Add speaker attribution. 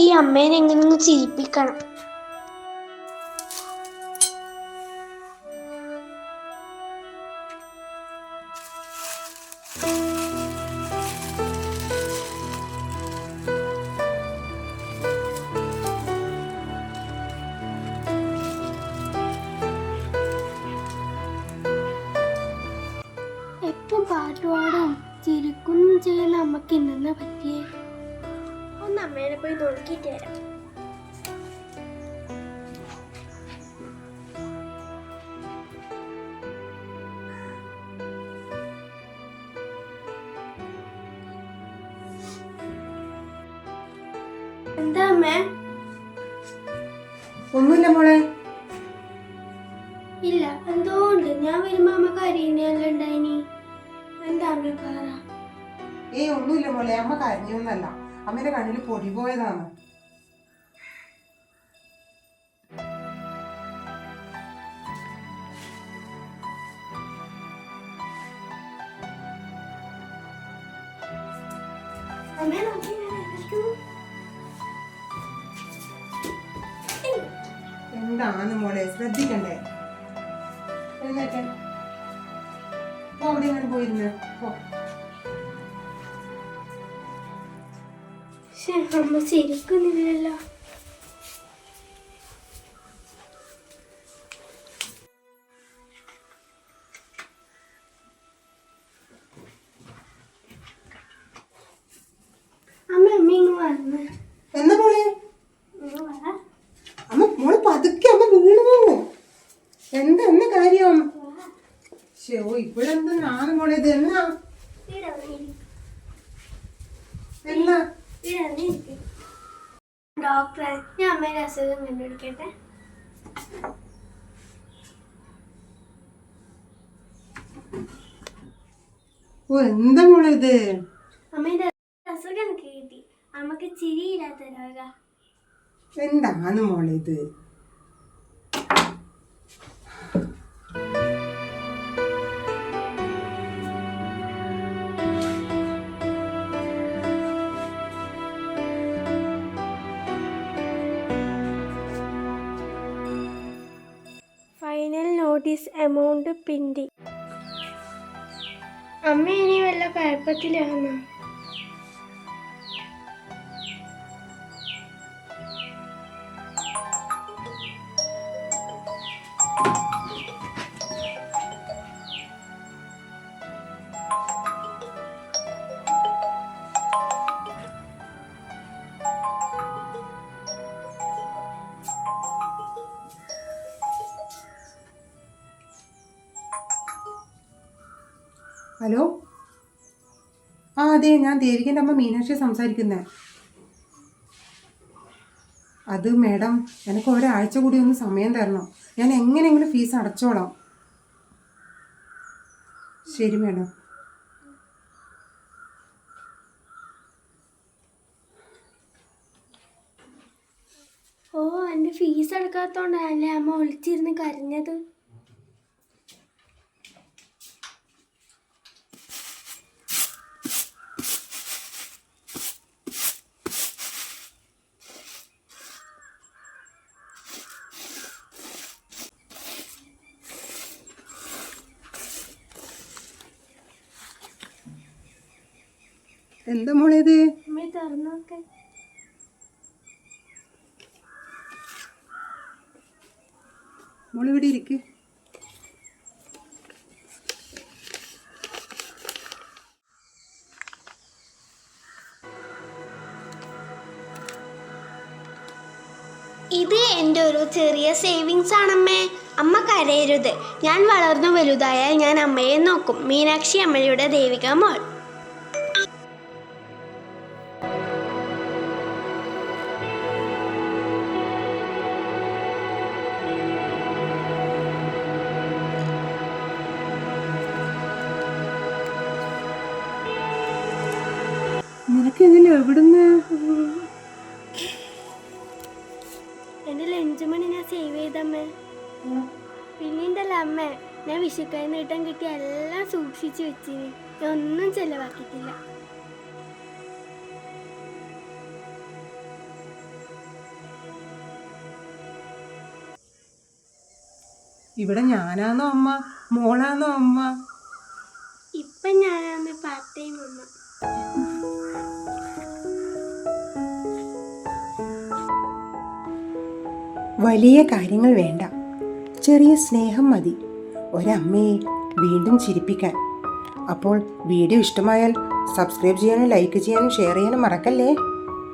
Speaker 1: ഈ അമ്മേനെ എങ്ങനെ ചിരിപ്പിക്കണം.
Speaker 2: എപ്പം പാട്ടുപാടും ചിരിക്കും ചെയ്യുന്ന അമ്മക്ക് ഇന്നെന്നാ പറ്റിയേ?
Speaker 1: ഒന്ന് അമ്മേനെ പോയി നോക്കിയിട്ട് വരാം. എന്താ അമ്മേ?
Speaker 3: ഒന്നുമില്ല മോളെ.
Speaker 2: ഇല്ല, എന്തോ ഉണ്ട്. ഞാൻ വരുമ്പോ അമ്മ കരയുന്നല്ല ഉണ്ടായിനി. എന്താ അമ്മ പറ?
Speaker 3: ഒന്നുമില്ല മോളെ, അമ്മ കരഞ്ഞൊന്നല്ല, അമ്മയുടെ കണ്ണിൽ പൊടി പോയതാണ്. എന്താണ് മോളെ, ശ്രദ്ധിക്കണ്ടേ? എഴുന്നേറ്റേ, അവിടെ ഇങ്ങനെ പോയിരുന്നേ.
Speaker 2: അമ്മ ശരിക്കുന്നില്ലല്ലോ. അമ്മ അമ്മ ഇങ്ങ് വന്ന്.
Speaker 3: എന്താ മോളെ? അമ്മ മോള് പതുക്കെ, അമ്മ വീണു പോവോ? എന്താ കാര്യം? ഇപ്പോഴെന്താണ് മോളെ ഇത്? എന്നാ
Speaker 2: ഡോക്ടറെ, ഞാൻ അമ്മയുടെ അസുഖം കണ്ടുപിടിക്കട്ടെ.
Speaker 3: എന്താ മോളെ ഇത്?
Speaker 2: അമ്മയുടെ അസുഖം കിട്ടി. അമ്മക്ക് ചിരിയില്ലാത്ത രോഗ.
Speaker 3: എന്താണ് മോളെ ഇത്?
Speaker 2: Final notice amount pending. അമ്മ ഇനി വല്ല കുഴപ്പത്തിലാണോ?
Speaker 3: ഹലോ, അതെ, ഞാൻ ദേവികൻ്റെ അമ്മ മീനാക്ഷി സംസാരിക്കുന്നത്. അത് മാഡം, എനിക്ക് ഒരാഴ്ച കൂടി ഒന്ന് സമയം തരണം. ഞാൻ എങ്ങനെയെങ്കിലും ഫീസ് അടച്ചോളാം. ശരി മാഡം.
Speaker 2: എൻ്റെ ഫീസ് അടക്കാത്തോണ്ടല്ലേ അമ്മ ഒളിച്ചിരുന്ന് കരഞ്ഞത്.
Speaker 3: എന്താ മോളെ ഇത്?
Speaker 2: അമ്മ തുറന്നോക്കെ.
Speaker 3: മോളിവിടെ ഇരിക്ക്.
Speaker 1: ഇത് എൻ്റെ ഒരു ചെറിയ സേവിങ്സ് ആണമ്മേ. അമ്മ കരയരുത്. ഞാൻ വളർന്നു വലുതായാൽ ഞാൻ അമ്മയെ നോക്കും. മീനാക്ഷി അമ്മയുടെ ദേവിക മോൾ.
Speaker 3: നിനക്ക് ഇതിൽ എവിടുന്ന്?
Speaker 2: എൻ്റെ ലഞ്ച് മണി ഞാൻ സേവ് ചെയ്തമ്മേ. പിന്നീണ്ടല്ല അമ്മേ, ഞാൻ വിഷുക്കായി നീട്ടം കിട്ടി എല്ലാം സൂക്ഷിച്ചു വെച്ചിന്. ഞാൻ ഒന്നും ചെലവാക്കിയിട്ടില്ല.
Speaker 3: ഇവിടെ ഞാനാന്നോ അമ്മ, മോളാന്നോ അമ്മ?
Speaker 2: ഇപ്പം ഞാനാണ് പാർട്ട് ടൈം അമ്മ.
Speaker 3: വലിയ കാര്യങ്ങൾ വേണ്ട, ചെറിയ സ്നേഹം മതി ഒരമ്മയെ വീണ്ടും ചിരിപ്പിക്കാൻ. അപ്പോൾ വീഡിയോ ഇഷ്ടമായാൽ സബ്സ്ക്രൈബ് ചെയ്യാനും ലൈക്ക് ചെയ്യാനും ഷെയർ ചെയ്യാനും മറക്കല്ലേ.